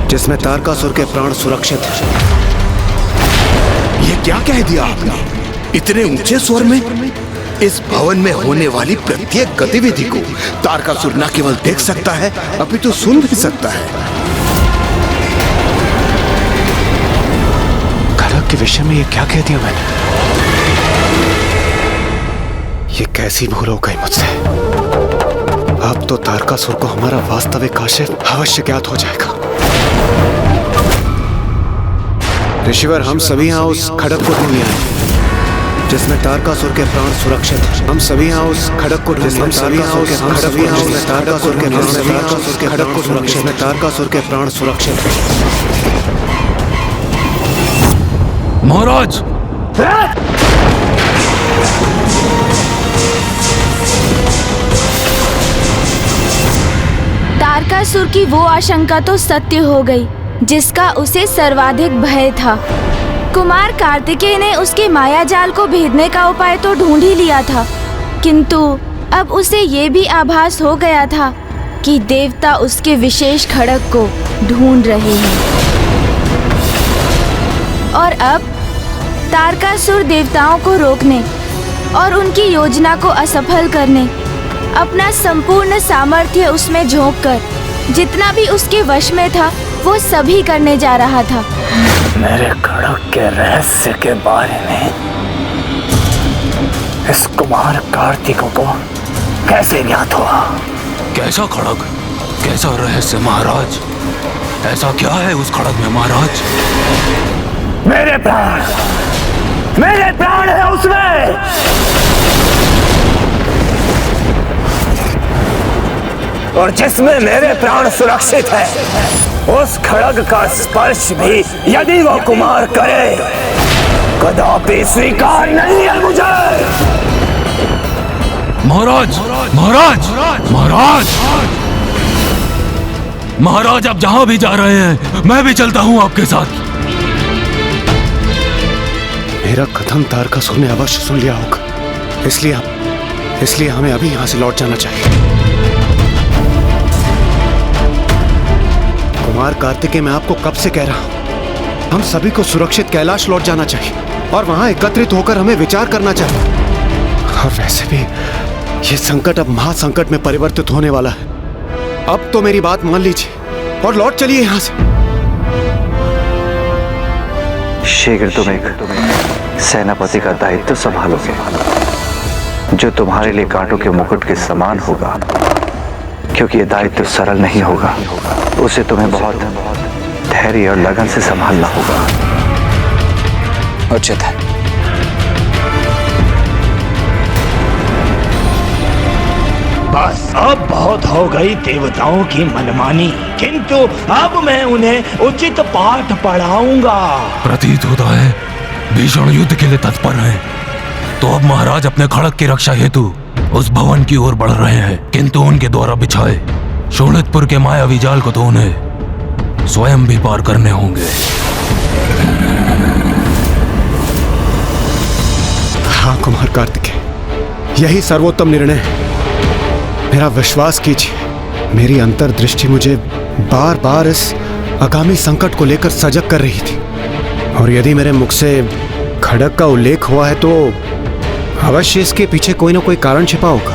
जिसमें तारकासुर के प्राण सुरक्षित है। ये क्या कह दिया आपने इतने ऊंचे स्वर में? इस भवन में होने वाली प्रत्येक गतिविधि को तारकासुर न केवल देख सकता है अपितु सुन भी सकता है। खड़क के विषय में ये क्या कह दिया मैंने? ये कैसी भूल हो गई मुझसे? अब तो तारकासुर को हमारा वास्तविक आशय अवश्य ज्ञात हो जाएगा। ऋषिवर, हम सभी यहाँ उस खड़क को ढूंढने आए जिसमें तारकासुर के प्राण सुरक्षित है। हम सभी यहाँ उस खड़क को ढूंढने, हम सभी यहाँ उस खड़क को ढूंढने, तारकासुर के खड़क को सुरक्षित में तारकासुर के प्राण सुरक्षित है। महाराज, तारकासुर की वो आशंका तो सत्य हो गई जिसका उसे सर्वाधिक भय था। कुमार कार्तिकेय ने उसके माया जाल को भेदने का उपाय तो ढूंढ ही लिया था, किंतु अब उसे ये भी आभास हो गया था कि देवता उसके विशेष खड़ग को ढूंढ रहे हैं। और अब तारकासुर देवताओं को रोकने और उनकी योजना को असफल करने अपना संपूर्ण सामर्थ्य उसमें झोंककर जितना भी उसके वश में था वो सभी करने जा रहा था। मेरे खड़ग के रहस्य के बारे में इस कुमार कार्तिक को कैसे ज्ञात हुआ? कैसा खड़ग, कैसा रहस्य महाराज? ऐसा क्या है उस खड़ग में महाराज? मेरे प्राण है उसमें। और जिसमें मेरे प्राण सुरक्षित है उस खड़ग का स्पर्श भी यदि वो कुमार करे कदापि स्वीकार नहीं है मुझे। महाराज, महाराज, महाराज, महाराज, आप जहां भी जा रहे हैं मैं भी चलता हूं आपके साथ। मेरा कथन तारकासुर ने अवश्य सुन लिया होगा, इसलिए हमें अभी यहाँ से लौट जाना चाहिए। कुमार कार्तिकेय, मैं आपको कब से कह रहा हूं, हम सभी को सुरक्षित कैलाश लौट जाना चाहिए और वहां एकत्रित होकर हमें विचार करना चाहिए। और वैसे भी ये संकट अब महासंकट में परिवर्तित होने वाला है। अब तो मेरी बात मान लीजिए और लौट चलिए यहाँ से। शीघ्र तुम एक सेनापति का दायित्व संभालोगे जो तुम्हारे लिए कांटों के मुकुट के समान होगा, क्योंकि ये दायित्व सरल नहीं होगा। उसे तुम्हें बहुत धैर्य और लगन से संभालना होगा। उचित है। बस अब बहुत हो गई देवताओं की मनमानी, किंतु अब मैं उन्हें उचित पाठ पढ़ाऊंगा। प्रतीत होता है भीषण युद्ध के लिए तत्पर हैं। तो अब महाराज अपने खड़क की रक्षा हेतु उस भवन की ओर बढ़ रहे हैं, किंतु उनके द्वारा बिछाए शोणितपुर के मायावी जाल को तो उन्हें स्वयं भी पार करने होंगे। हाँ कुमार कार्तिकेय, यही सर्वोत्तम निर्णय है। मेरा विश्वास कीजिए, मेरी अंतर्दृष्टि मुझे बार बार इस आगामी संकट को लेकर सजग कर रही थी, और यदि मेरे मुख से खड़क का उल्लेख हुआ है तो अवश्य इसके पीछे कोई ना कोई कारण छिपा होगा।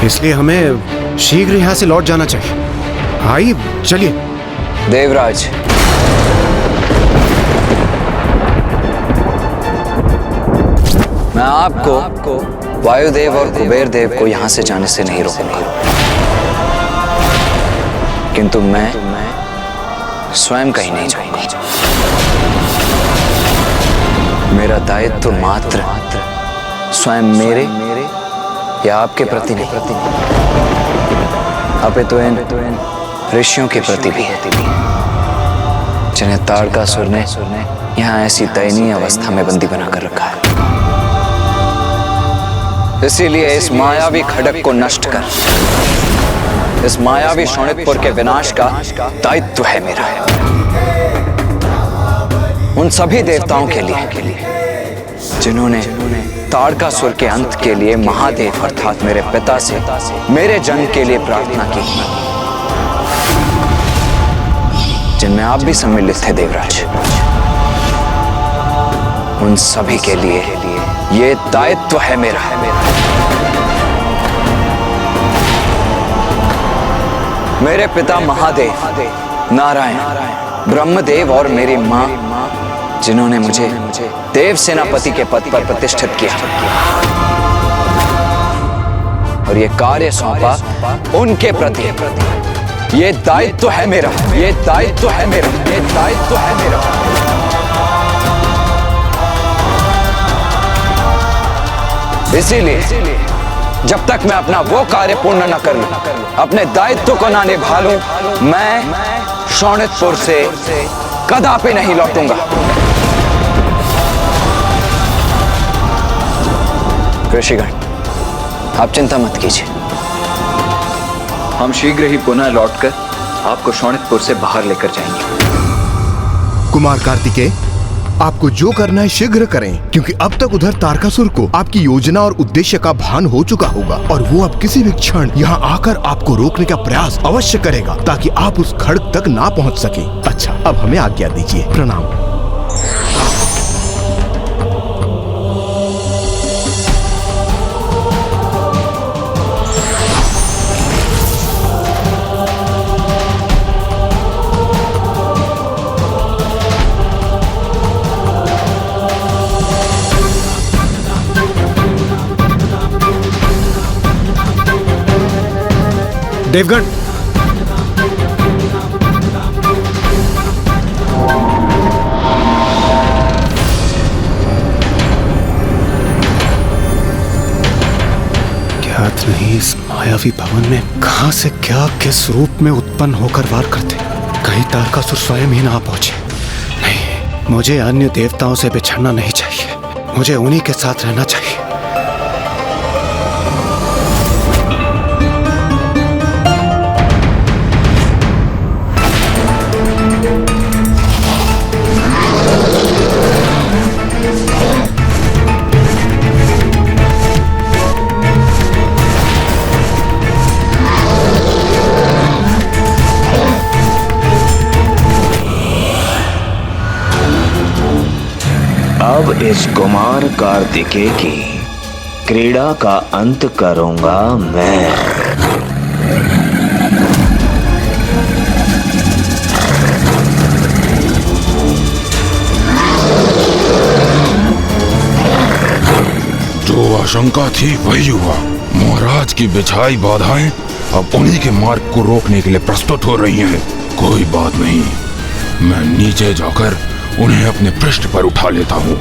इसलिए हमें शीघ्र यहाँ से लौट जाना चाहिए। आइए चलिए। देवराज, मैं आपको वायुदेव और कुबेर देव को यहां से जाने से नहीं रोकूंगा, किंतु मैं स्वयं कहीं नहीं जाऊंगा। मेरा दायित्व मात्र स्वयं मेरे या आपके प्रति नहीं, अपितु इन ऋषियों के प्रति भी है, जिन्हें ताड़कासुर ने यहाँ ऐसी दयनीय अवस्था में बंदी बनाकर रखा है। इसीलिए इस मायावी खड़क को नष्ट कर इस मायावी शोणितपुर के विनाश का दायित्व है मेरा। उन सभी देवताओं के लिए जिन्होंने ताड़कासुर के अंत के लिए महादेव अर्थात मेरे पिता से मेरे जन्म के लिए प्रार्थना की, जिनमें आप भी सम्मिलित थे देवराज। उन सभी के लिए ये दायित्व है मेरा। मेरे पिता महादेव, नारायण, ब्रह्मदेव और मेरी मां, जिन्होंने मुझे देव सेनापति के पद पर प्रतिष्ठित किया और ये कार्य सौंपा, उनके प्रति ये दायित्व है मेरा। ये दायित्व है मेरा। ये दायित्व है मेरा। इसीलिए जब तक मैं अपना वो कार्य पूर्ण न कर लूं, अपने दायित्व को न निभा लूं, मैं शोणितपुर से कदापि नहीं लौटूंगा। ऋषिगण, आप चिंता मत कीजिए, हम शीघ्र ही पुनः लौटकर आपको शोणितपुर से बाहर लेकर जाएंगे। कुमार कार्तिकेय, आपको जो करना है शीघ्र करें, क्योंकि अब तक उधर तारकासुर को आपकी योजना और उद्देश्य का भान हो चुका होगा और वो अब किसी भी क्षण यहाँ आकर आपको रोकने का प्रयास अवश्य करेगा, ताकि आप उस खड़क तक ना पहुँच सके। अच्छा, अब हमें आज्ञा दीजिए। प्रणाम। देवगण, ज्ञात नहीं इस मायावी भवन में कहां से क्या किस रूप में उत्पन्न होकर वार करते। कहीं तारकासुर स्वयं ही ना पहुंचे। नहीं, मुझे अन्य देवताओं से बिछड़ना नहीं चाहिए, मुझे उन्हीं के साथ रहना चाहिए। अब इस कुमार कार्तिकेय की क्रीड़ा का अंत करूंगा मैं। जो आशंका थी वही हुआ। महाराज की बिछाई बाधाएं अब उन्हीं के मार्ग को रोकने के लिए प्रस्तुत हो रही हैं। कोई बात नहीं, मैं नीचे जाकर उन्हें अपने पृष्ठ पर उठा लेता हूँ।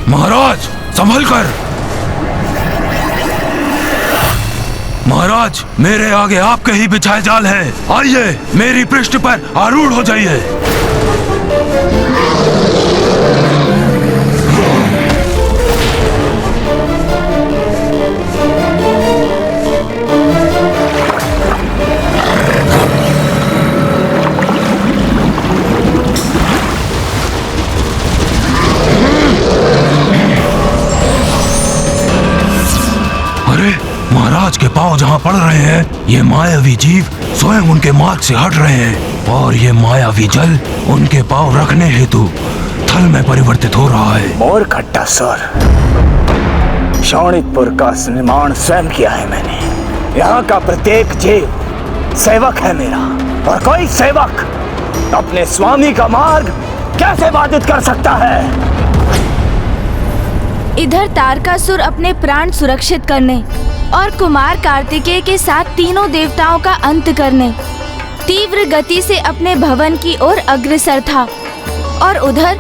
महाराज संभल कर। महाराज मेरे आगे आपके ही बिछाए जाल है। आइए मेरी पृष्ठ पर आरूढ़ हो जाइए। महाराज के पांव जहां पड़ रहे हैं, ये मायावी जीव स्वयं उनके मार्ग से हट रहे हैं और ये मायावी जल उनके पांव रखने हेतु थल में परिवर्तित हो रहा है। मोर खट्टा सर, शोणितपुर का निर्माण स्वयं किया है मैंने। यहाँ का प्रत्येक जीव सेवक है मेरा, और कोई सेवक अपने स्वामी का मार्ग कैसे बाधित कर सकता है? इधर तारकासुर अपने प्राण सुरक्षित करने और कुमार कार्तिकेय के साथ तीनों देवताओं का अंत करने तीव्र गति से अपने भवन की ओर अग्रसर था, और उधर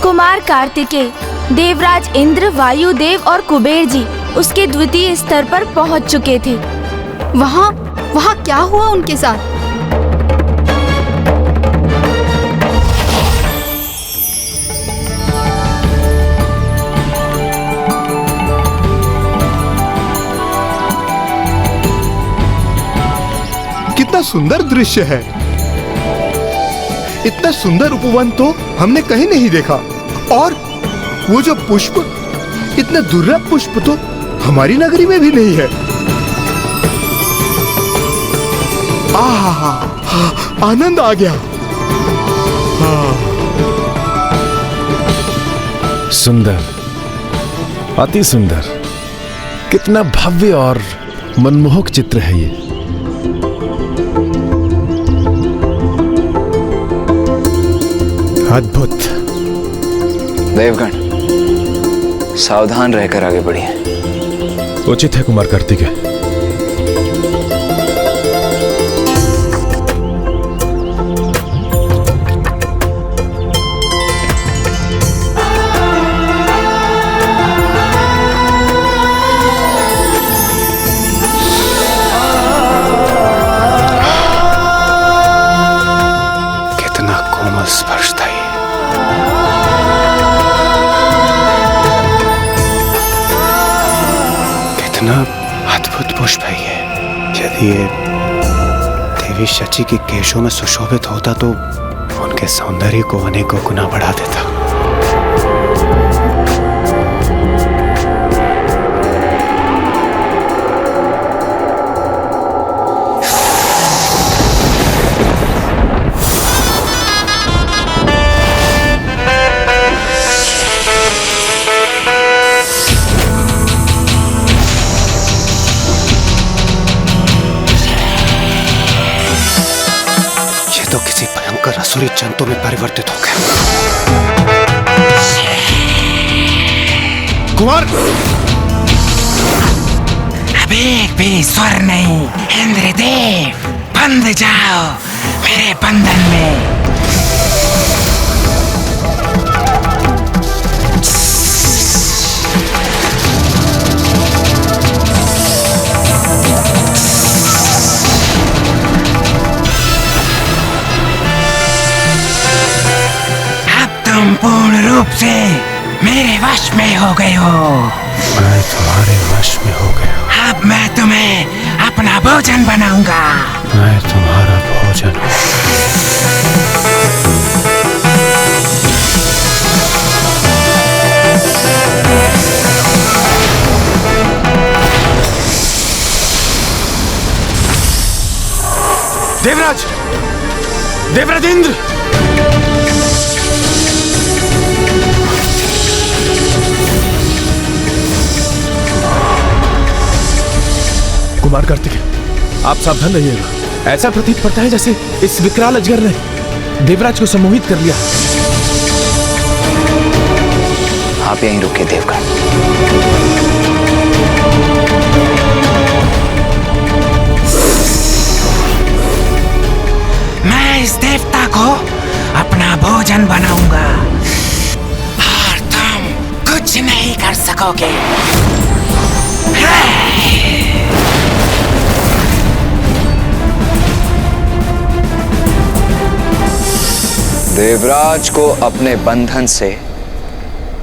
कुमार कार्तिकेय, देवराज इंद्र, वायुदेव और कुबेर जी उसके द्वितीय स्तर पर पहुंच चुके थे। वहाँ क्या हुआ उनके साथ? कितना सुंदर दृश्य है। इतना सुंदर उपवन तो हमने कहीं नहीं देखा, और वो जो पुष्प, इतने दुर्लभ पुष्प तो हमारी नगरी में भी नहीं है। आहा, आनंद आ गया। सुंदर, अति सुंदर, कितना भव्य और मनमोहक चित्र है ये। अद्भुत। देवगण, सावधान रहकर आगे बढ़िए। उचित है कुमार कार्तिकेय। कितना कोमल स्पर्श था। कितना अद्भुत पुष्प है ये। यदि ये देवी शची के केशों में सुशोभित होता तो उनके सौंदर्य को अनेकों गुना बढ़ा देता। तो किसी भयंकर असुरी जंतु में परिवर्तित हो गया। कुमार, अब एक भी स्वर नहीं। इंद्रदेव, बंध जाओ मेरे बंधन में। तुम पूर्ण रूप से मेरे वश में हो गए हो। मैं तुम्हारे वश में हो गया। अब मैं तुम्हें अपना भोजन बनाऊंगा। मैं तुम्हारा भोजन हूँ। देवराज, देवराज इंद्र, कुमार कार्तिक, आप सावधान रहिएगा। ऐसा प्रतीत पड़ता है जैसे इस विकराल अजगर ने देवराज को सम्मोहित कर लिया। आप यहीं रुकिए देवगण। मैं इस देवता को अपना भोजन बनाऊंगा और तुम कुछ नहीं कर सकोगे। देवराज को अपने बंधन से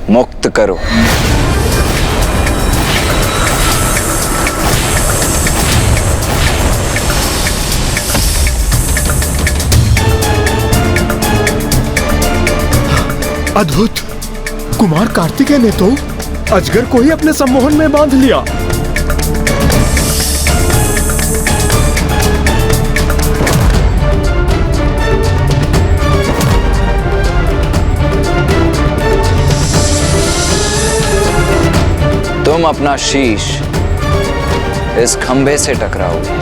मुक्त करो। अद्भुत! कुमार कार्तिकेय ने तो अजगर को ही अपने सम्मोहन में बांध लिया। तुम अपना शीश इस खंभे से टकराओगे।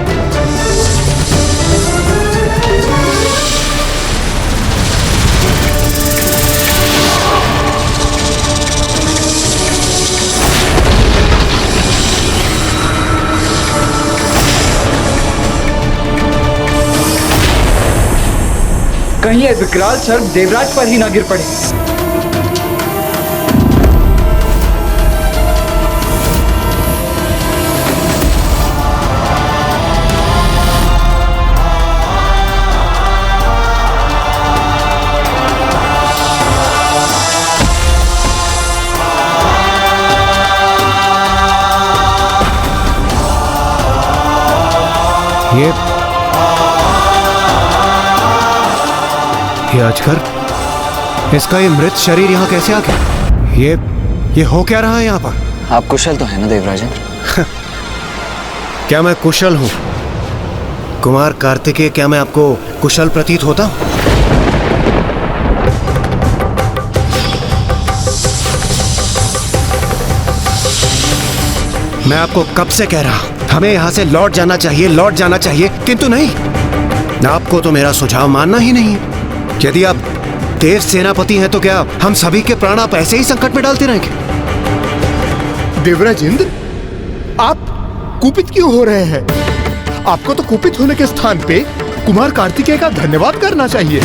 कहीं ये विकराल सर्प देवराज पर ही ना गिर पड़े। ये अजगर, इसका ये मृत शरीर यहाँ कैसे आ गया? ये हो क्या रहा है यहाँ पर? आप कुशल तो है ना देवराजेंद्र? क्या मैं कुशल हूँ? कुमार कार्तिकेय, क्या मैं आपको कुशल प्रतीत होता हूँ? मैं आपको कब से कह रहा हूं, हमें यहां से लौट जाना चाहिए, लौट जाना चाहिए, किंतु नहीं। आपको तो मेरा सुझाव मानना ही नहीं है। यदि आप देव सेनापति हैं तो क्या हम सभी के प्राण आप ऐसे ही संकट में डालते रहेंगे? देवराजेंद्र, आप कुपित क्यों हो रहे हैं? आपको तो कुपित होने के स्थान पे कुमार कार्तिकेय का धन्यवाद करना चाहिए।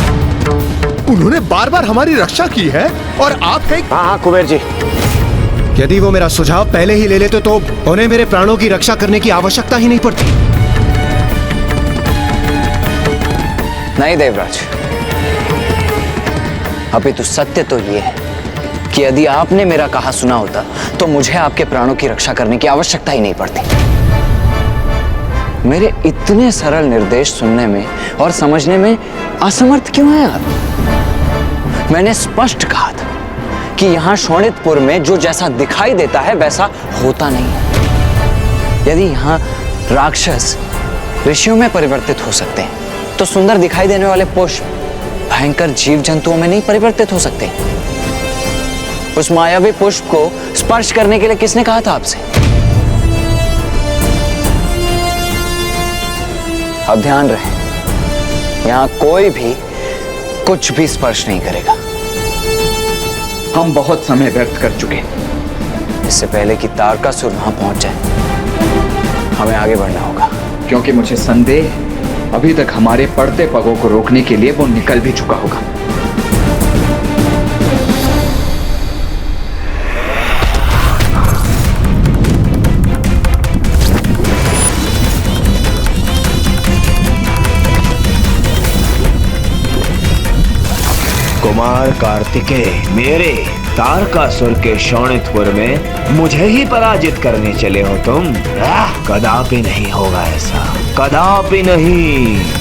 उन्होंने बार बार हमारी रक्षा की है और आप हैं। हाँ कुबेर जी, यदि वो मेरा सुझाव पहले ही ले लेते तो उन्हें मेरे प्राणों की रक्षा करने की आवश्यकता ही नहीं पड़ती। नहीं देवराज, अपितु सत्य तो ये है कि यदि आपने मेरा कहा सुना होता तो मुझे आपके प्राणों की रक्षा करने की आवश्यकता ही नहीं पड़ती। मेरे इतने सरल निर्देश सुनने में और समझने में असमर्थ क्यों हैं आप? मैंने स्पष्ट कहा था कि यहां शोणितपुर में जो जैसा दिखाई देता है वैसा होता नहीं। यदि यहां राक्षस ऋषियों में परिवर्तित हो सकते हैं तो सुंदर दिखाई देने वाले पुष्प भयंकर जीव जंतुओं में नहीं परिवर्तित हो सकते। उस मायावी पुष्प को स्पर्श करने के लिए किसने कहा था आपसे? अब ध्यान रहे, यहां कोई भी कुछ भी स्पर्श नहीं करेगा। हम बहुत समय व्यर्थ कर चुके हैं। इससे पहले कि तारकासुर वहां पहुंच जाए हमें आगे बढ़ना होगा, क्योंकि मुझे संदेह है अभी तक हमारे पड़ते पगों को रोकने के लिए वो निकल भी चुका होगा। कुमार कार्तिकेय, मेरे तारकासुर के शोणितपुर में मुझे ही पराजित करने चले हो तुम? कदापि नहीं होगा ऐसा, कदापि नहीं।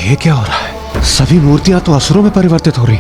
ये क्या हो रहा है? सभी मूर्तियां तो असुरों में परिवर्तित हो रही।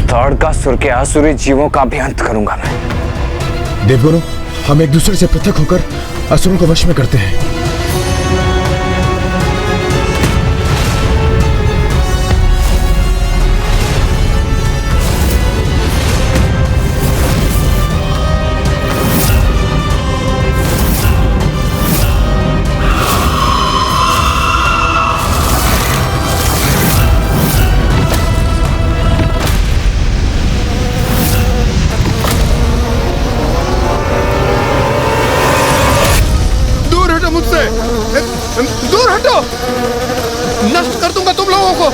तारकासुर के आसुरी जीवों का भी अंत करूंगा मैं। देवगुरु, हम एक दूसरे से पृथक होकर असुरों को वश में करते हैं। दूर हटो, नष्ट कर दूंगा तुम लोगों को।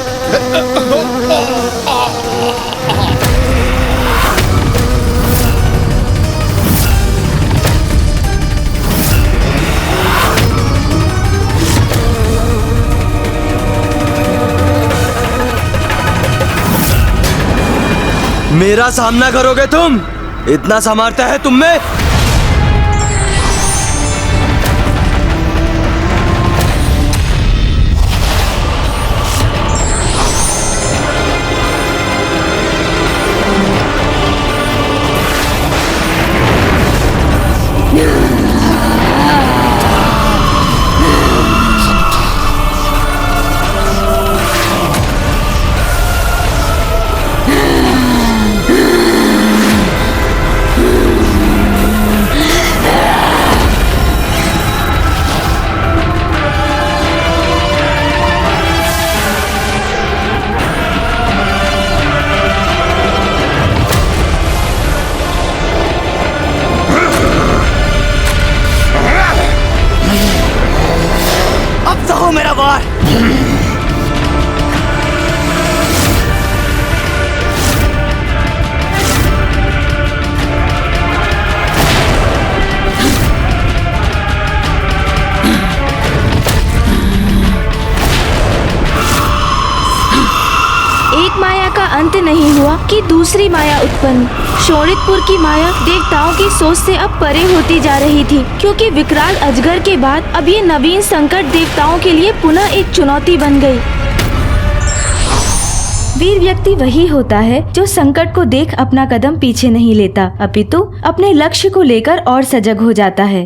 मेरा सामना करोगे तुम? इतना सामर्थ्य है तुम में? मेरा वार। एक माया का अंत नहीं हुआ कि दूसरी माया उत्पन्न। शोणितपुर की माया देवताओं की सोच से अब परे होती जा रही थी, क्योंकि विकराल अजगर के बाद अब ये नवीन संकट देवताओं के लिए पुनः एक चुनौती बन गई। वीर व्यक्ति वही होता है जो संकट को देख अपना कदम पीछे नहीं लेता, अपितु अपने लक्ष्य को लेकर और सजग हो जाता है।